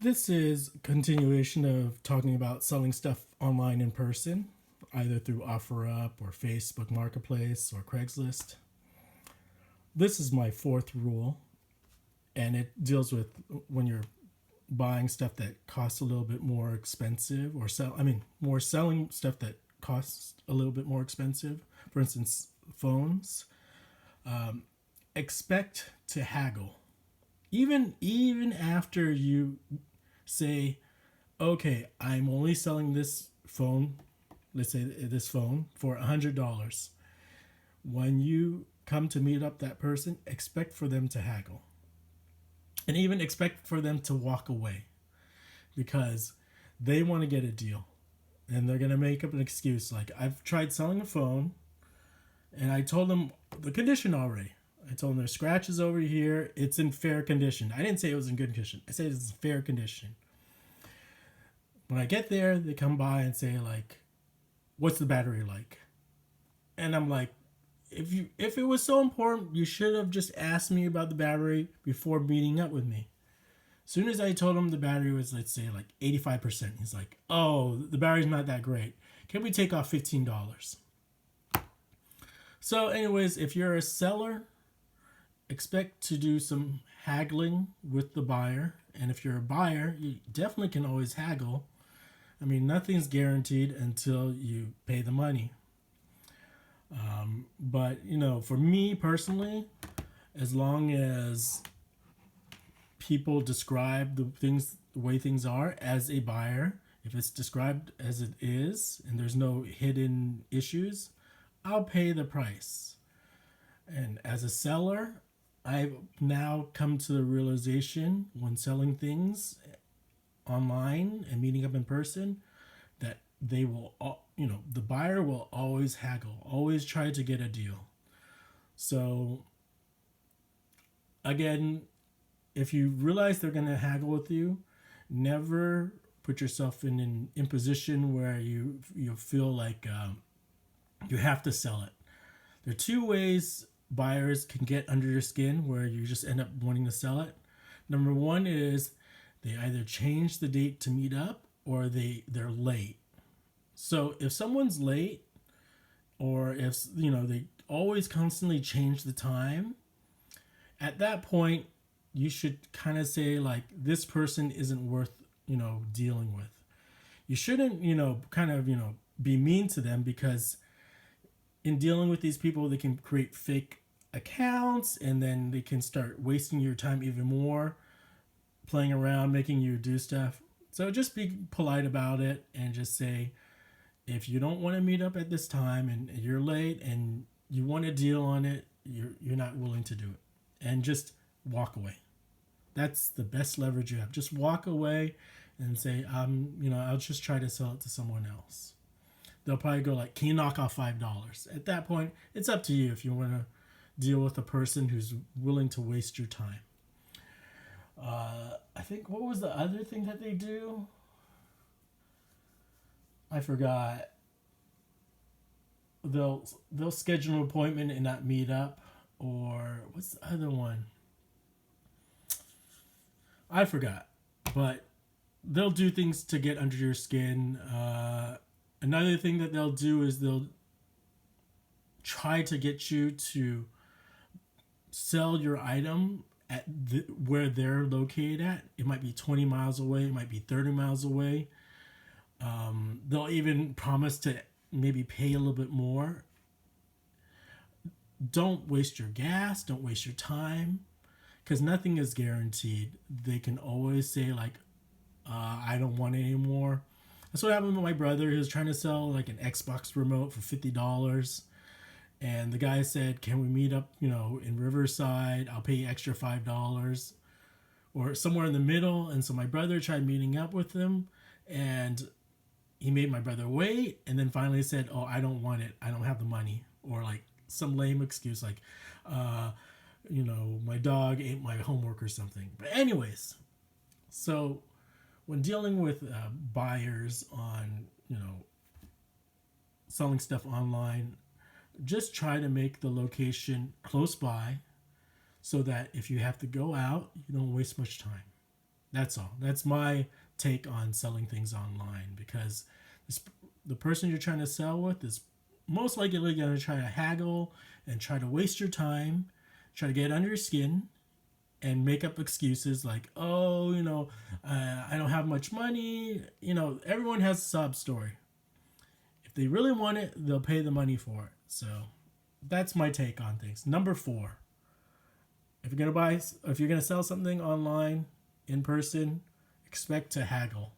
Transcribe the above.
This is a continuation of talking about selling stuff online in person, either through OfferUp or Facebook Marketplace or Craigslist. This is my fourth rule, and it deals with when you're buying stuff that costs a little bit more expensive, or more selling stuff that costs a little bit more expensive. For instance, phones. Expect to haggle, even after you say, okay, I'm only selling this phone, let's say this phone, for $100. When you come to meet up that person, expect for them to haggle. And even expect for them to walk away because they want to get a deal. And they're going to make up an excuse like, I've tried selling a phone and I told them the condition already. I told them there's scratches over here. It's in fair condition. I didn't say it was in good condition. I said it's in fair condition. When I get there, they come by and say like, "What's the battery like?" And I'm like, if it was so important, you should have just asked me about the battery before meeting up with me. As soon as I told him the battery was, let's say, like 85%, he's like, "Oh, the battery's not that great. Can we take off $15?" So, anyways, if you're a seller, expect to do some haggling with the buyer. And if you're a buyer, you definitely can always haggle. I mean, nothing's guaranteed until you pay the money. But, for me personally, as long as people describe the way things are as a buyer, if it's described as it is and there's no hidden issues, I'll pay the price. And as a seller, I've now come to the realization when selling things online and meeting up in person that they will, the buyer will always haggle, always try to get a deal. So, again, if you realize they're going to haggle with you, never put yourself in an imposition where you feel like you have to sell it. There are two ways buyers can get under your skin where you just end up wanting to sell it. Number one is they either change the date to meet up or they're late. So if someone's late, or if they always constantly change the time, at that point you should kind of say like, this person isn't worth dealing with. You shouldn't be mean to them, because in dealing with these people, they can create fake accounts and then they can start wasting your time even more, playing around, making you do stuff. So just be polite about it and just say, if you don't want to meet up at this time and you're late and you want a deal on it, you're not willing to do it, and just walk away. That's the best leverage you have. Just walk away and say, I'll just try to sell it to someone else. They'll probably go like, can you knock off $5? At that point, it's up to you if you want to deal with a person who's willing to waste your time. I think, what was the other thing that they do? I forgot. They'll schedule an appointment and not meet up. Or what's the other one? I forgot. But they'll do things to get under your skin. Another thing that they'll do is they'll try to get you to sell your item at where they're located at. It might be 20 miles away. It might be 30 miles away. They'll even promise to maybe pay a little bit more. Don't waste your gas. Don't waste your time, because nothing is guaranteed. They can always say like, I don't want it anymore. That's what happened with my brother. He was trying to sell like an Xbox remote for $50. And the guy said, can we meet up, in Riverside? I'll pay you extra $5 or somewhere in the middle. And so my brother tried meeting up with him, and he made my brother wait. And then finally said, oh, I don't want it. I don't have the money. Or like some lame excuse like, my dog ate my homework or something. But anyways, so when dealing with buyers on, selling stuff online, just try to make the location close by so that if you have to go out, you don't waste much time. That's all. That's my take on selling things online, because this, the person you're trying to sell with is most likely going to try to haggle and try to waste your time, try to get under your skin, and make up excuses like, oh, I don't have much money. Everyone has a sob story. If they really want it, they'll pay the money for it. So that's my take on things. Number 4, if you're gonna sell something online, in person, expect to haggle.